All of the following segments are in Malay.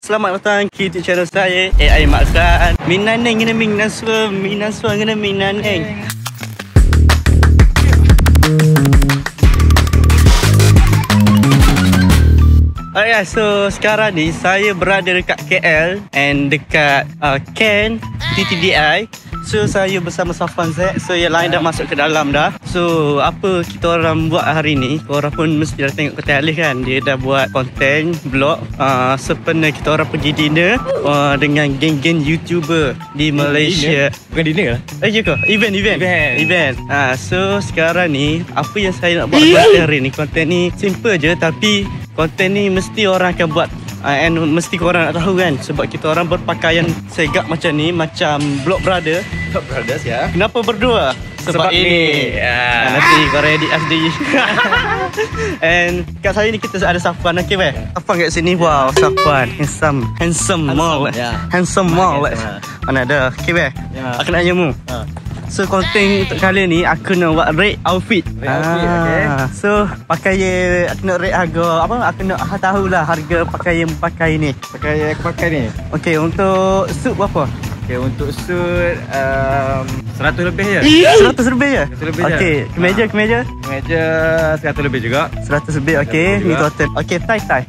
Selamat datang ke YouTube channel saya, AI Maksan. Minaneng kena minaswa, minaswa kena minaneng. Alright, so sekarang ni saya berada dekat KL and dekat Ken TTDI. So saya bersama Safwan Z. So yang lain dah masuk ke dalam dah. So apa kita orang buat hari ni, korang pun mesti dah tengok Ketai Alif kan. Dia dah buat konten vlog sepenuh kita orang pergi dinner dengan geng-geng YouTuber di Malaysia. Bukan dinner lah. Ya ke? Event. So sekarang ni apa yang saya nak buat konten hari ni, konten ni simple je, tapi konten ni mesti orang akan buat and mesti korang nak tahu kan, sebab kita orang berpakaian segak macam ni, macam Vlog Brothers ya. Kenapa berdua? Sebab ini nanti korang edit SD. And kat saya ni kita ada Safwan. Okay weh, Safwan kat sini. Wow, Safwan handsome mall. Handsome mall. Mana ada. Okay weh, aku nak nyamu. So konten untuk kali ni aku nak buat rate outfit. Okay. So pakaian aku nak rate harga apa? Aku nak tahulah harga pakaian pakai ni. Pakaian aku pakai ni. Okay, untuk suit berapa? Okay, untuk suit 100 lebih je. 100 lebih je? 100 lebih je. Okay, kemeja? Kemeja 100 lebih juga. 100 lebih, okay. Ni total. Okay, tie. Tie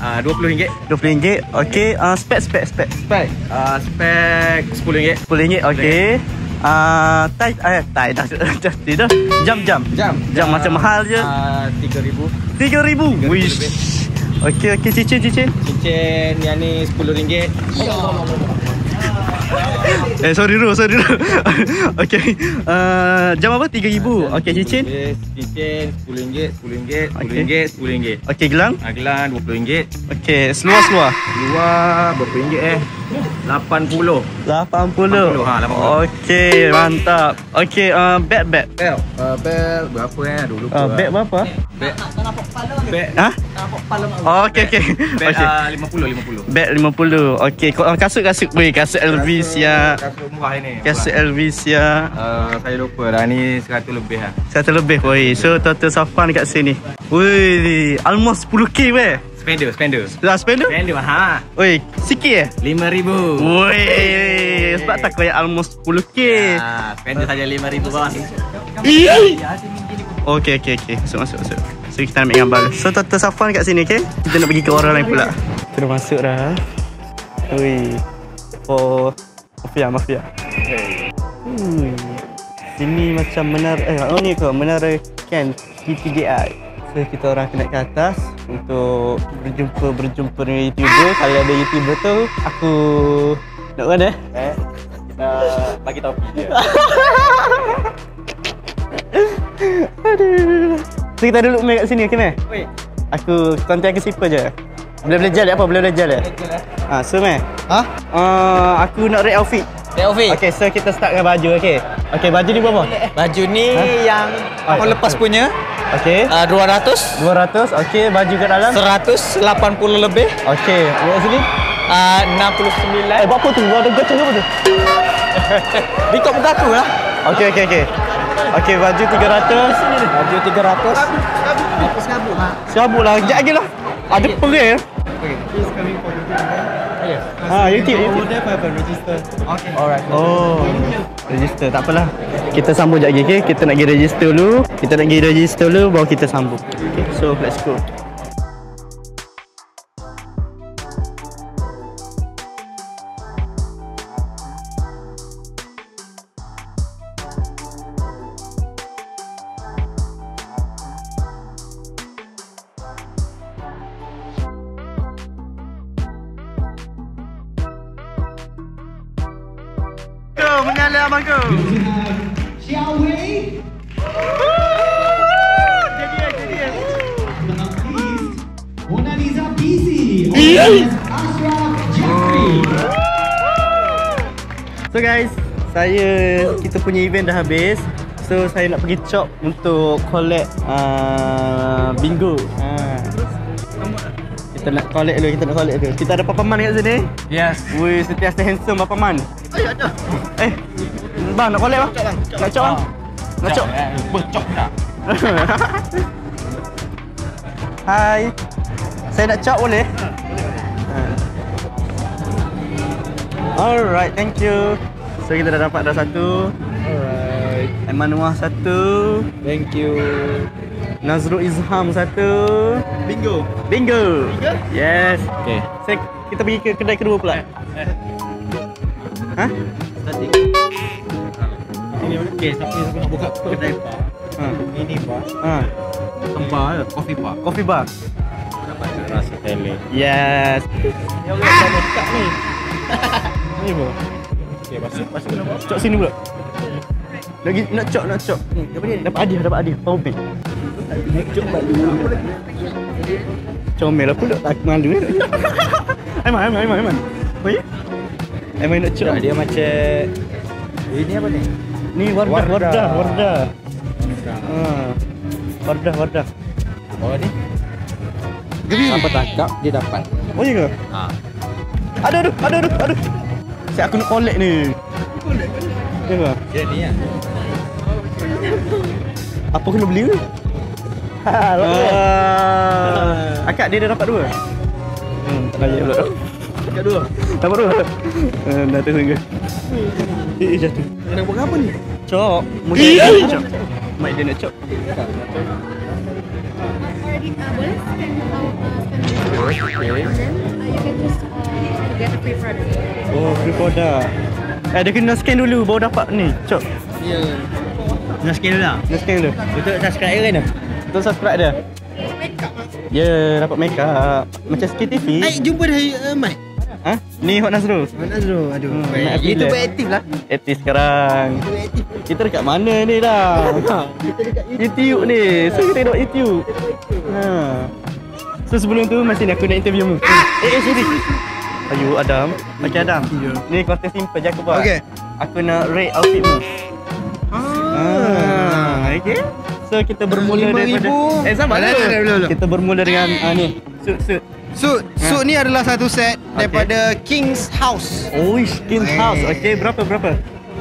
RM20. RM20. Okay, spek. Spek RM10. RM10, okay. Tai dah. Jam macam mahal je. RM3,000. Wish. Okay, cincin. Cincin yang ni RM10. Sorry bro. Okay. Jam apa? RM3,000. Okay, cincin RM10. Okay, gelang? Gelang RM20. Okay, seluar? Luar berapa ringgit RM80. Okay, mantap. Okay, belt. Bel berapa Aduh lupa. Belt berapa? Bel Ha? Okay. Bel 50. Belt 50. Okay, kasut weh, kasut Elvis ya. Kasut murah ni. Kasut Elvis ya. Saya lupa dah, ni 100 lebih lah. 100 lebih weh. So total Safwan dekat sini. Weh, almost 10k weh. Spender. Spender mahal. Weh, sikit RM5,000. Weh, sebab tak kau yang almost 10k. Spender saja RM5,000 bos. Okay. Masuk. So kita nak ambil gambar. So total Safwan kat sini, okay? Kita nak pergi ke orang lain pula. Kita dah masuk dah. Ui. Oh, mafia. Sini macam menara ni ke? Menara Ken TTDI. So kita orang kena ke atas untuk berjumpa dengan YouTuber. Kalau ada YouTuber tu, aku nak mana? Kita bagi topi dia. Aduh. So kita duduk main kat sini, okay meh? Aku konten aku simple je. Boleh belajar apa? Boleh belajar le? So meh. Aku nak rate outfit. Okay, so kita start dengan baju, okay? Okay, baju ni berapa? Baju ni yang aku lepas punya. Okay. 200. Okay, baju kat dalam 180 lebih. Okay, kat sini 69. Buat apa tu? Ada goceng apa tu? Rekod pun aku lah. Okay. Okay, baju 300. Baju 300. Apa Serabut lah, kejap lagi lah. Ada perih. YouTube. Register. Okay. Alright. Oh, register. Tak apalah. Kita sambung sekejap lagi, okay? Kita nak pergi register dulu. Baru kita sambung. Okay, so let's go. Menyala abangku. Shall we? Mona Lisa PC. Ashraf Jeffrey. So guys, kita punya event dah habis. So saya nak pergi shop untuk collect bingo. Kita nak collect dulu. Kita ada Papaman kat sini. Yes. Wih, sentiasa handsome Papaman. Ada. Bang, nak collect bang? Nak cop bang? Nak cop? Bercok tak? Hai. Saya nak cop boleh? Alright, thank you. So kita dah dapat dah satu. Alright. Aiman Wah satu. Thank you. Nazrul Izham satu. Bingo. Bingo. Yes. Okay. Kita pergi ke kedai kedua pula. Ha? Ini okey, siapa nak buka kedai bar? Ha. Ini bar. Ha. Bar, coffee bar. Coffee bar. Dapat rasa tele. Yes. Ya Allah, dah dekat ni. Ni apa? Okey, pasal kena buat. Cok sini pula. Lagi nak cok. Ni, apa dia? Dapat hadiah. Power bank. Cok balik. Comel lah pula, tak malu. Aiman. Oh ya? Aiman nak cok. Tak, dia macam ini apa ni? Ni Wardah. Wardah. Ha. Wardah. Oh ni. Apa tangkap dia dapat. Oh ya ke? Ha. Aduh. Saya aku nak collect ni. Ya ke? Dia ni ah. Apa kena beli ke? Akak dia dah dapat dua. Tak layak pula. Dekat dua. Dapat dua. Dah tu sungguh. Jatuh. Nak buat apa ni? Cok. Mudah cok. Mak dia nak cok. Boleh scan our and then you can just get a free product. Oh, free product. Dia kena scan dulu baru dapat ni. Cok. Ya. Nak scan dulu lah. Kena scan dulu. Untuk subscribe kan? Betul subscribe dia. Ya, dapat make up. Macam sikit TV. Jumpa dah Mat. Ha? Ni Hot Nazrul. Nazrul, aduh. Mat Itu bila? beraktif lah. Aktif sekarang. Kita dekat mana ni dah? Kita dekat YouTube ni. So kita tengok YouTube. Ha. So sebelum tu masih ni aku nak interview mu. Sorry. Ayo Adam. Macam Adam. Ni konten simple je aku buat. Okey. Aku nak rate outfit mu. Okay. So kita bermula 5,000. daripada sama Dah, dulu. dah. Kita bermula dengan ni. Suit. Suit ni adalah satu set daripada King's House. Oh, Skin House. Okay, berapa?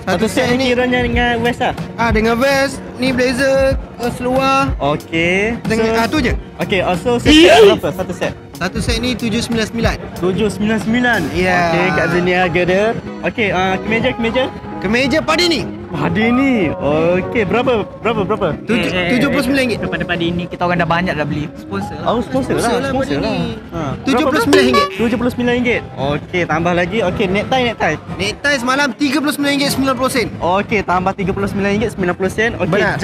Satu set ni kiranya dengan vest lah. Dengan vest, ni blazer, seluar. Okay. Dengan tu je. Okay, so set berapa? Satu set? Satu set ni 799. 799. Ya. Okay, kat sini harga dia. Okay, kemeja. Kemeja pada ni Padi ni. Okay, berapa? 79 ringgit. Daripada ini kita orang dah banyak dah beli sponsor lah. Oh, sponsor lah. pada ni. Ha. 79 ringgit. 79 ringgit. Okay, tambah lagi. Okay, necktie. Necktie semalam 39 ringgit 90 sen. Okay, tambah 39 ringgit 90 sen. Okay, Benar.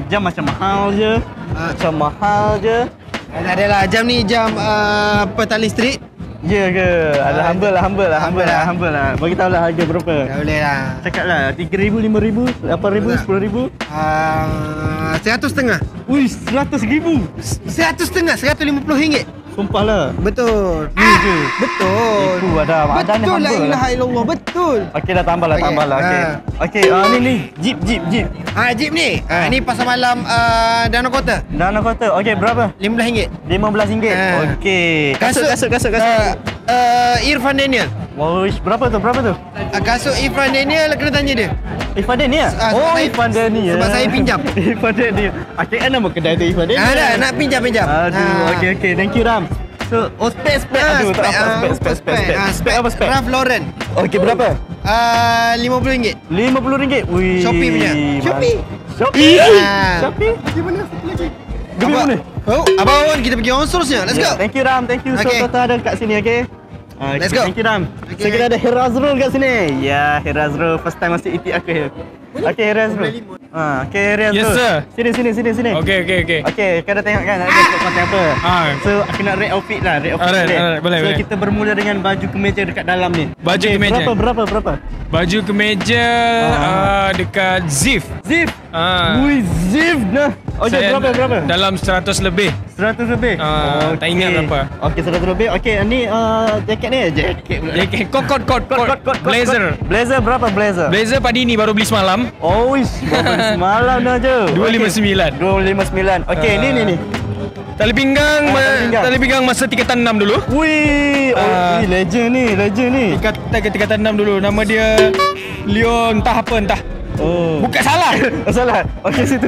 jam macam mahal je. Adalah jam ni jam Petaling Street. Ya ke? Ada humble lah. Bagi tahu lah harga berapa. Dah boleh lah. Cakap lah 3,000, 5,000, 8,000, 10,000. 100 setengah. Ui, 100,000. 100 setengah 150 ringgit. Sumpah lah. Betul. Ni je. Betul. Itu Adam. Adam ni Betul, la humble lah. ilaha illallah. Betul. Okey dah tambah lah. Okey. Okey, ni Jeep. Jeep ni. Ni pasal malam Danau Kota. Dana kota. Okey, berapa? RM15. RM15. Okey. Kasut. Irfan Daniel. Wish, berapa tu? Kasut Irfan Daniel kena tanya dia. Ifan Daniel? sebab saya- Ifan Daniel. sebab saya pinjam. Ifan Daniel. Okey, nama kedai tu Ifan Daniel. Ada nak pinjam. Aduh, okey. Thank you, Ram. So, spek. Aduh, tak apa. Spek apa spek? Ralph Lauren. Okey, berapa? RM50. RM50. Wih. Shopee punya. Shopee. Shopee. Ah. Shopee. Gimana satu lagi? Gimana mana? Oh, abang kita pergi on source-nya. Let's go. Thank you, Ram. Thank you. So, Okay. total ada kat sini, okey? Let's go. Thank you, Ram. Okay. So, kita ada Herazrul kat sini. Ya, Herazrul. First time masuk ET aku. Okey, Herazrul. Okey, Herazrul. Yes, sir. Sini. Okey. Okey, kau dah tengok kan ada konten apa? So, aku nak rate outfit lah. Alright, boleh, So, boleh. kita bermula dengan baju kemeja dekat dalam ni. Baju Okey, kemeja. Berapa? Baju kemeja dekat Zif. Zip. Ah. Wih, zip nah. Okey, Saya berapa? Dalam 100 lebih. 100 lebih? Tak ingat berapa. Okey, 100 lebih. Okey, ni jaket ni. Jaket pula. Jaket kot blazer. Blazer berapa blazer? Blazer padi ni baru beli semalam. Oh, wish. Baru semalam dah je. 259. 259. Okey, ni. Tali pinggang, tali pinggang. tali pinggang masa tingkatan 6 dulu. Wih, legend ni. Tingkatan 6 dulu. Nama dia Leon entah. Oh. Bukan salah. Salah. Okey, situ.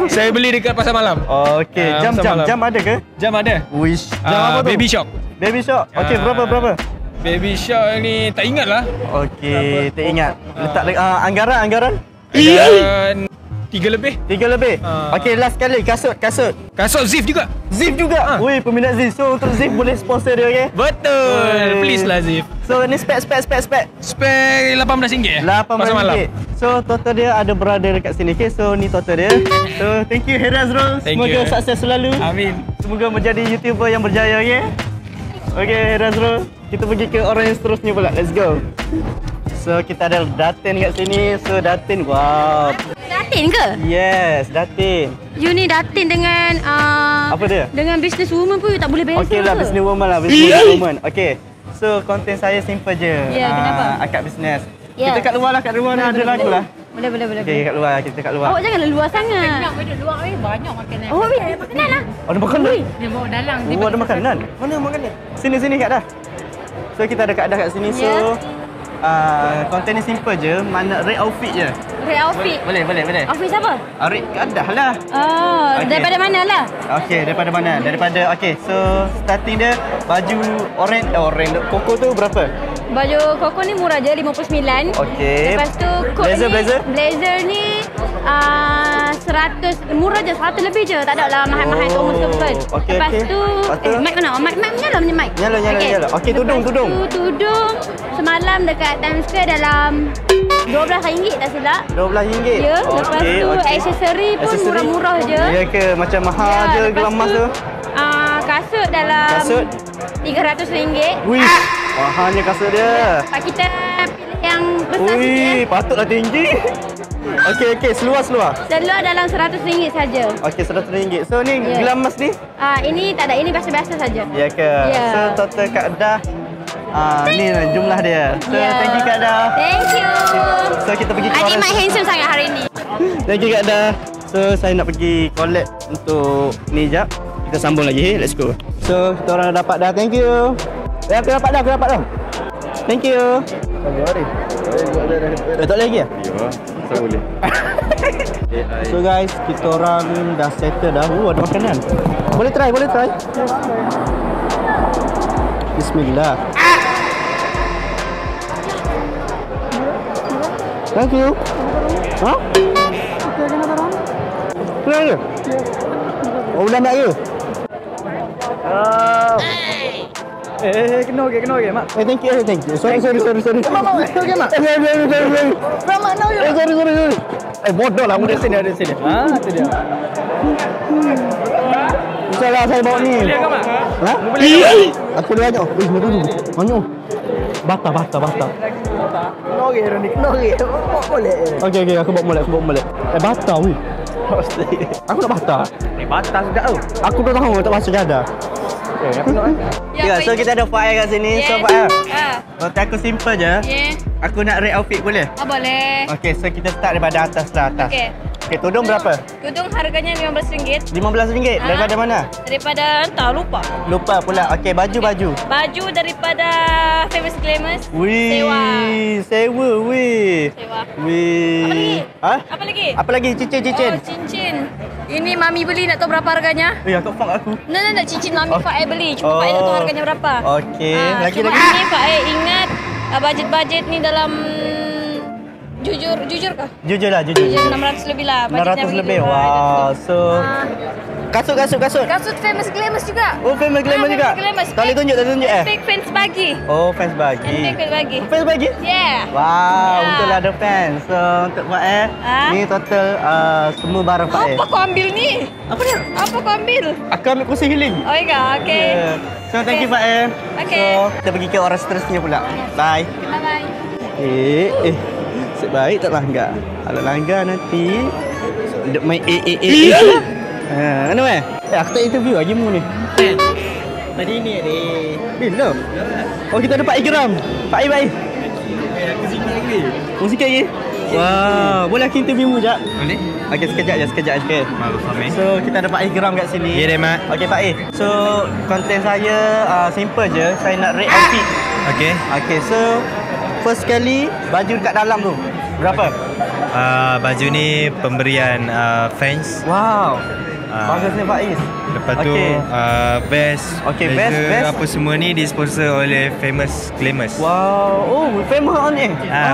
Saya beli dekat pasar malam. Okey, pasar malam. jam ada ke? Jam ada. Wish. Jam apa tu? Baby Shop. Baby shop. Okey, berapa? Baby Shark ni tak ingat lah. Okey, tak ingat. Letak anggaran? Dan 3 lebih. 3 lebih. Okey, last kali kasut. Kasut Zif juga. Zif juga. Woi, peminat Zif. So untuk Zif boleh sponsor dia, okey? Betul. Please lah Zif. So ni spek. Spek RM18 RM18. So total dia ada berada dekat sini. Okay, so ni total dia. So thank you Herazrul. Semoga sukses selalu. Amin. Semoga menjadi YouTuber yang berjaya, okay? Okay Herazrul, kita pergi ke orang yang seterusnya pula. Let's go. So kita ada Datin kat sini. So Datin, wow. Datin ke? Yes, Datin. You ni Datin dengan Apa dia? dengan business woman pun you tak boleh beza. Okay lah, business woman lah. Business woman. Okay. So konten saya simple je. Ya, kenapa? Akak bisnes. Ya. Kita kat luar lah, ada lagu lah. Boleh. Okay, kat luar, kita kat luar. Awak janganlah luar sangat. Duduk luar banyak makanan. Oh, makanan lah. Oh, ada makanan? Dia bawa dalang. Oh, ada makanan? Mana makanan? Sini Kak Dah. So kita ada Kak Dah kat sini. So konten ni simple je. Mana rate outfit je. Rate outfit. Boleh. Outfit siapa? Rate Kak Dah lah. Oh, Okay. daripada mana lah? Okay, daripada mana? Okay, so starting dia baju orange koko tu berapa? Baju koko ni murah je, 59. Okay. Lepas tu blazer ni 100, murah je, 100 lebih je. Tak ada lah mahal-mahal tu betul-betul. Okay, Lepas tu mic mana? Mic nyala punya mic. Nyala. Okay, tudung. Tudung semalam dekat Times Square dalam RM12 tak silap. RM12. Ya, lepas tu aksesori pun murah-murah je. Ya ke? Macam mahal je gelang emas tu? Kasut dalam RM300. Wih, mahalnya kasut dia. Kita pilih yang besar sikit. Wih, patutlah tinggi. Okay, seluar. Seluar dalam RM100 saja. Okay, RM100. So ni gelang emas ni? Ini tak ada, ini biasa-biasa saja. Ya ke? Ya. So total Kak Dah ni jumlah dia. So thank you Kak Dah. Thank you. So kita pergi ke Adik Mak handsome sangat hari ni. Thank you Kak Dah. So saya nak pergi collect untuk ni jap. Kita sambung lagi. Let's go. So kita orang dah dapat dah. Thank you. Aku dapat dah. Thank you. Tak lagi ya? Ya, tak boleh. So guys, kita orang dah settle dah. Ada makanan. Boleh try. Bismillah. Thank you. Ha? Kenapa ke? Oh, ulang nak ke? Kena okey mak. Thank you. Sorry. Mak, okey mak. Sorry. Bodoh lah, muda sini. Tu dia. InsyaAllah saya bawa ni. Boleh ke mak? Ha? Aku ada banyak. Banyak. Bata. Kena okey. Boleh. Okey, aku bawa molek. Bata weh. Aku nak bata. Ni batas juga tu. Aku dah tahu tak masuk jadah. Ya, so kita ada Fael kat sini. So Fael, konten aku simple je. Aku nak rate outfit boleh? Boleh. Okey, so kita start daripada atas lah. Okey, tudung berapa? Tudung harganya RM15. RM15. Daripada mana? Daripada Lupa pula. Okey, baju. Baju daripada Famous Glamours. Wih, sewa wih. Wih. Apa lagi? Apa lagi? Cincin. Oh, cincin. Ini Mami beli, nak tahu berapa harganya? Kau fak aku. Nak cincin Mami Fael beli. Cuma Fael nak tahu harganya berapa. Okey, lagi. Ini Fael ingat bajet ni dalam jujur kah? Jujur lah. 600 lebih lah. 600 lebih. Wow. So kasut. Kasut Famous Glamours juga. Oh, Famous Glamours juga. Tak boleh tunjuk Big fans bagi. Oh, fans bagi. Fans bagi? Yeah. Wow, betul lah ada fans. So untuk Fael, ni total semua barang Fael. Apa kau ambil ni? Apa dia? Apa kau ambil? Aku ambil kursi healing. Oh iya, okey. Yeah. So thank you Fael. Okay. So kita pergi ke orang seterusnya pula. Bye. Bye-bye. Sebaik tak langgar. Kalau langgar nanti main mana aku tak interview lagi mu ni. Tadi ni ni. Bila? Oh, kita ada Pak Ikram. Baik. Aku sikit lagi. Sikit lagi? Wow, boleh aku interview mu jap? Boleh? Okey, sekejap je. Malu Fahmi. So, kita ada Pak Ikram kat sini. Ya, deh, Mak. Okey, Pak So, konten saya simple je. Saya nak rate outfit. Okey, so first kali baju dekat dalam tu. Berapa? Baju ni pemberian fans. Wow. Bagusnya Faiz. Lepas tu Okey. vest, Okey, blazer, vest. apa semua ni disponsor oleh Famous Glamours. Wow. Oh, famous on ni.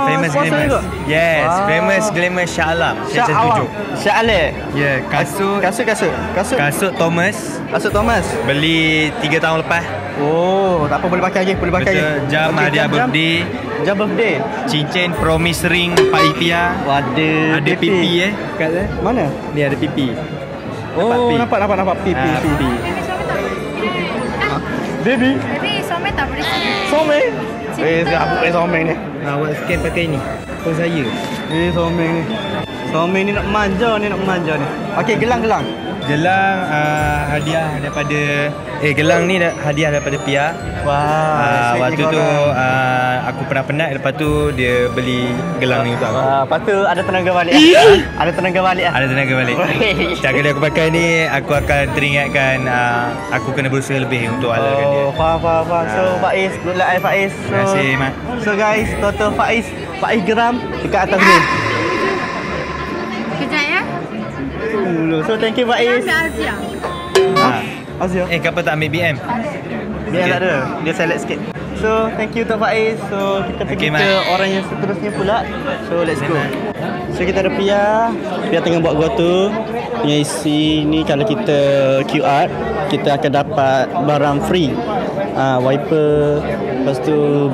Famous sponsor Glamours. juga. Yes, Wow. Famous Glamours Shah Alam. Syah Alam. Syah Alam. Ya, kasut Kasut Thomas Kasut Thomas. beli 3 tahun lepas. Oh, tak apa, boleh pakai lagi, boleh pakai Betul, lagi. jam Okey, hadiah birthday, Jam birthday. cincin promise ring Pak Ipia. Waduh. Ada pipi kat sana. Mana? Ni ada pipi. Oh, pi. nampak pipi. Pipi. Baby. Tapi somai tak boleh sini. Someng. Someng ni. Awak scan pakai ni. Phone saya. Someng ni. Someng ni nak manja ni. Okey, gelang. Gelang hadiah daripada gelang ni hadiah daripada Pia. Wah, waktu tu aku pernah penat, lepas tu dia beli gelang ni untuk aku. Lepas tu ada tenaga balik. Ada tenaga balik. Ada tenaga balik. Setiap kali aku pakai ni, aku akan teringatkan aku kena berusaha lebih untuk halalkan dia. Oh, faham. So Faiz, good luck Faiz. Terima kasih, Mat. So guys, total Faiz geram dekat atas ni. Kejap ya. So thank you Faiz. Ambil Azia. Azia. Kenapa tak ambil BM? Dia tak ada. Dia select sikit. So thank you Tok Faiz. So kita pergi Okay, ke Mat. orang yang seterusnya pula. So let's go. So kita ada Pia tengah buat gua tu. Yang isi ni kalau kita QR, kita akan dapat barang free. Wiper, lepas tu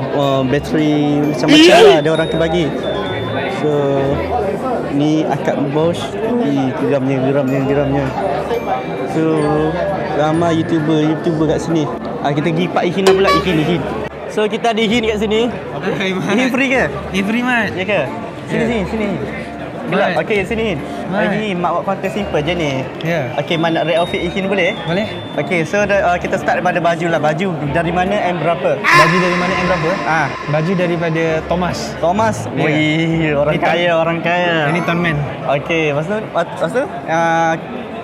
bateri, macam-macam lah dia orang akan bagi. So ni akak Bosch. Geramnya. So ramai YouTuber kat sini. Kita pergi Pak Ihin pula. Ihin. So kita ada Ihin kat sini. Ihin free ke? Ni free, Mat. Ya ke? Sini. Gelap. Okey, sini Ihin. Ini mak buat konten simple je ni. Ya. Okey, mana red outfit Ihin boleh? Boleh? Okey, so kita start daripada baju lah. Baju dari mana and berapa? Baju dari mana and berapa? Baju daripada Thomas. Thomas. Ya. Wih, orang kaya. Ini Tonman. Okey, lepas tu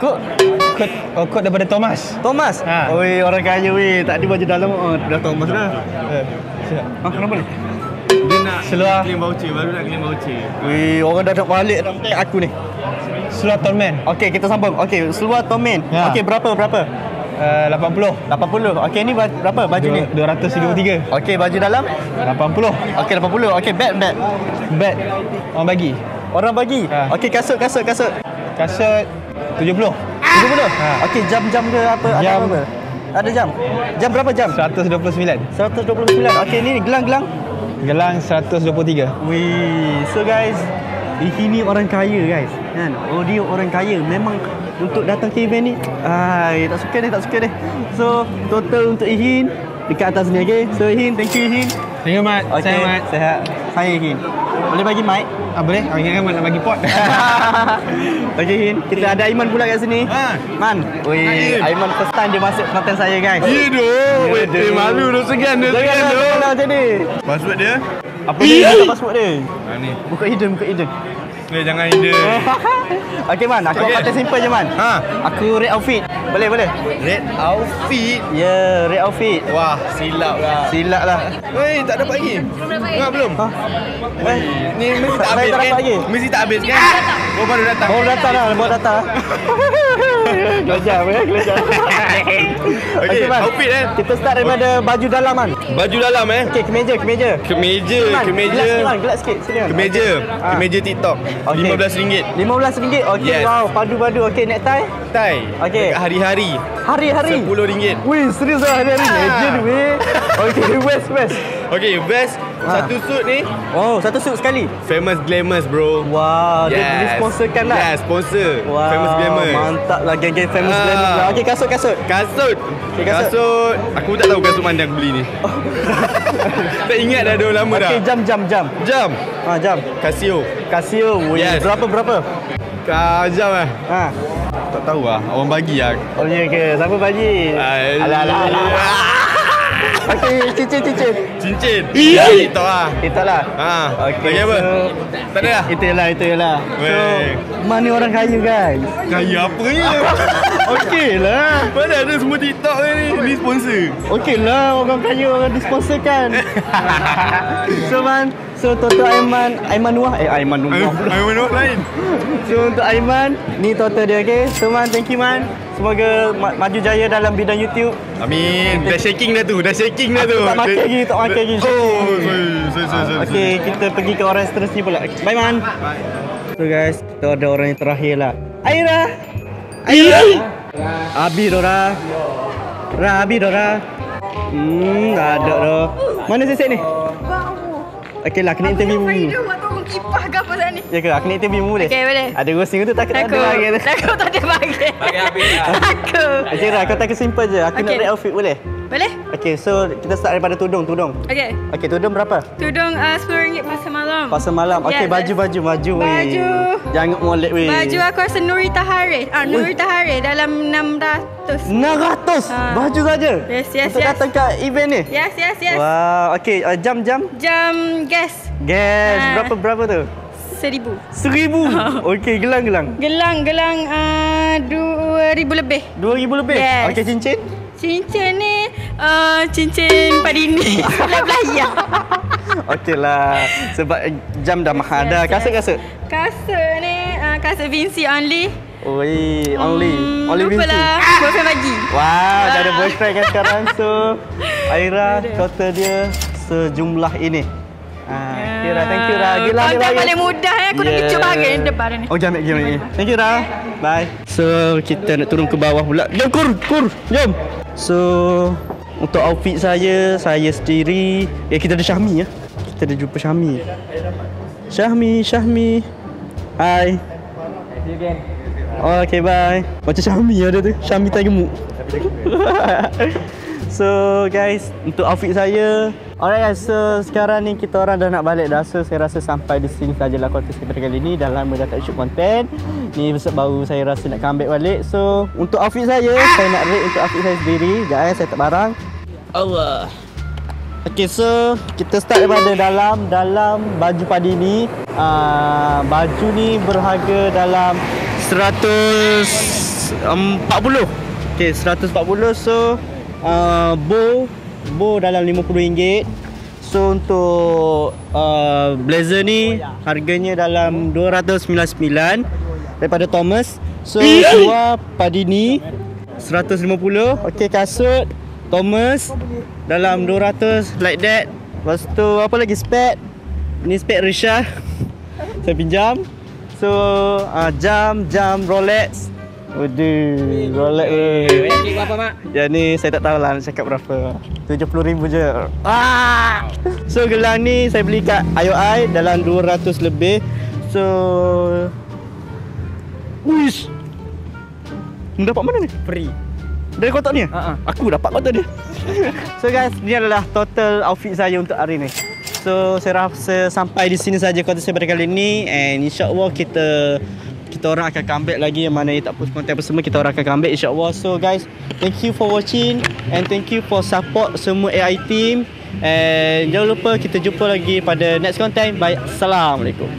Kod daripada Thomas. Thomas. Oi, orang kaya weh. Tak ada baju dalam dah Thomas dah. Kenapa ni? Dia nak Seluar. claim voucher, baru nak claim voucher. Weh, orang dah balik dah tag aku ni. Seluar Tonman. Okey, kita sambung. Okey, seluar Tomen. Ya. Okey, berapa? 80. 80. Okey, ni berapa baju ni? 253. Okey, baju dalam? 80. Okey, 80. Okey, bag. Bag orang bagi. Orang bagi. Ha. Okey, kasut. Kasut 70. 70. Okey, jam ke apa? Ada Jam. apa? Ada jam. Jam berapa jam? 129. 129. Okey, ni gelang. Gelang 123. Wih, so guys, di sini orang kaya guys, kan? Dia orang kaya. Memang untuk datang ke event ni, tak suka deh. So total untuk Ihin dekat atas ni, okay? So Ihin, thank you Ihin. Thank you, Mat. Okay, Saya, Mat. Sehat. Saya Ihin. Boleh bagi mic? Boleh? Ingatkan Mat nak bagi pot. Okay Ihin, kita ada Aiman pula kat sini. Man, wih, Aiman first time dia masuk konten saya guys. Ya doh. Ya, doh. Malu dah segan dia. Janganlah macam ni. Password dia? Apa dia? Apa password dia? Ni. Buka hidung. Jangan ide. Okay Man, aku buat konten simple je Man. Aku red outfit. Boleh? Red outfit. Ya, red outfit. Wah, silap lah. Weh, tak dapat lagi. Belum. Ni mesti tak Saya habis tak kan? dapat lagi. Mesti tak habis kan? Oh, baru datang. Baru datang. Kelajak. Okey, Man. outfit Kita start daripada baju dalam Man. Baju dalam Okey, kemeja. Kemeja. Gelap sikit. Sini Man. Kemeja TikTok. Okey. RM15. RM15. Okey, Yes. wow, padu-padu. Okey, necktie. Tai. Okey. Dekat hari-hari. Hari-hari. RM10. Wih, serius lah hari-hari. Legend weh. Okey, west. Okey, best. Satu suit ni Oh, satu suit sekali. Famous Glamours, bro. Wow, dia sponsorkan lah. Yes, sponsor. Wow, Famous Glamours. mantap lah geng-geng Famous Glamours lah. Okey, kasut. Kasut. Okey, kasut. Kasut. Aku tak tahu kasut mana aku beli ni. Tak ingat dah lama dah. Okey, jam. Jam. Jam. Casio. Wih, Yes. berapa? Jam lah. Tak tahu lah. Orang bagi lah. Oh, ya ke? Siapa bagi? Alah. Okey, cincin. Cincin. TikTok lah. Kita lah. Bagi apa? Tak ada lah. Itulah. So, Weh. mana orang kaya guys? Kaya apa ni? Okey lah. Mana ada semua TikTok ni? Ni sponsor. Okey lah, orang kaya orang disponsorkan. So total Aiman Nuah Aiman Nuah pula. Aiman Nuah lain. So untuk Aiman, ni total dia, okey. So Man, thank you Man. Semoga maju jaya dalam bidang YouTube. Amin. Dah shaking dah tu. Tak makan lagi. Oh, sorry. Okey, kita pergi ke orang seterusnya pula. Bye Man. So guys, kita ada orang yang terakhir lah. Aira. Abi Dora. Ada dah. Mana sesek ni? Okey lah, kena interview dulu. Kipah ke apa ni? Ya ke? Aku nak interview dulu boleh? Okey, boleh. Ada ghosting tu takut tak ada lagi. Takut tak ada bagi. Bagi habis lah. Takut. Okey lah, kau tak simple je. Aku nak rate outfit boleh? Boleh? Okey, so kita start daripada tudung. Okey. Okey, tudung berapa? Tudung RM10 pasal malam. Okey, Yes, baju Baju. Jangan molek weh. Baju aku rasa Nurita Haris. Nurita Haris dalam 600. 600 baju saja. Yes. Untuk datang ke event ni. Yes. Wow, okey, jam. Jam gas. Berapa tu? 1,000. 1,000. Okey, gelang. Gelang 2,000 lebih. 2,000 lebih. Yes. Okey, cincin. Cincin ni cincin Padini. Belayar. Okey lah. Sebab jam dah mahal dah. Kasut. Kasut ni kasut Vinci only. Oi, only Lupa Vinci. lah. Boyfriend bagi. Wow, dah ada boyfriend kan sekarang. So, Aira total dia sejumlah ini. Kira, thank you Ra. Gila Kau dah paling mudah Aku nak kecup bahagian depan ni. Oh, jam ni. Thank you Ra. Bye. So, kita nak turun ke bawah pula. Jom Kur. Jom. So, untuk outfit saya sendiri. Kita ada Syahmi ya. Kita ada jumpa Syahmi. Syahmi. Hai. Oh, okay, bye. Macam Syahmi ada tu. Syahmi tak gemuk. So guys, untuk outfit saya. Alright guys, so sekarang ni kita orang dah nak balik dah. So saya rasa sampai di sini sajalah konten kita kali ni. Dah lama dah tak shoot konten. Ni besok baru saya rasa nak comeback balik. So untuk outfit saya nak rate untuk outfit saya sendiri. Sekejap saya tak barang. Allah. Okay, so kita start daripada dalam baju Padini. Baju ni berharga dalam 140. Okay, 140. So bow dalam RM50. So untuk blazer ni harganya dalam RM299 daripada Thomas. So seluar Padini 150. Okay, kasut Thomas dalam 200 like that. Lepas tu apa lagi, spek. Ni spek Risha. Saya pinjam. So jam Rolex. Waduh, Rolex ni. Berapa mak? Ya ni saya tak tahu lah nak cakap berapa. 70,000 je. So gelang ni saya beli kat IOI dalam 200 lebih. So Wish. Dapat mana ni? Free. Dari kotak ni? Aku dapat kotak dia. So guys, ni adalah total outfit saya untuk hari ni. So saya rasa sampai di sini saja konten saya pada kali ni. And insyaAllah kita orang akan comeback lagi. Yang mana yang tak post konten apa semua, kita orang akan comeback insyaAllah. So guys, thank you for watching. And thank you for support semua AI team. And jangan lupa kita jumpa lagi pada next content. Bye. Assalamualaikum.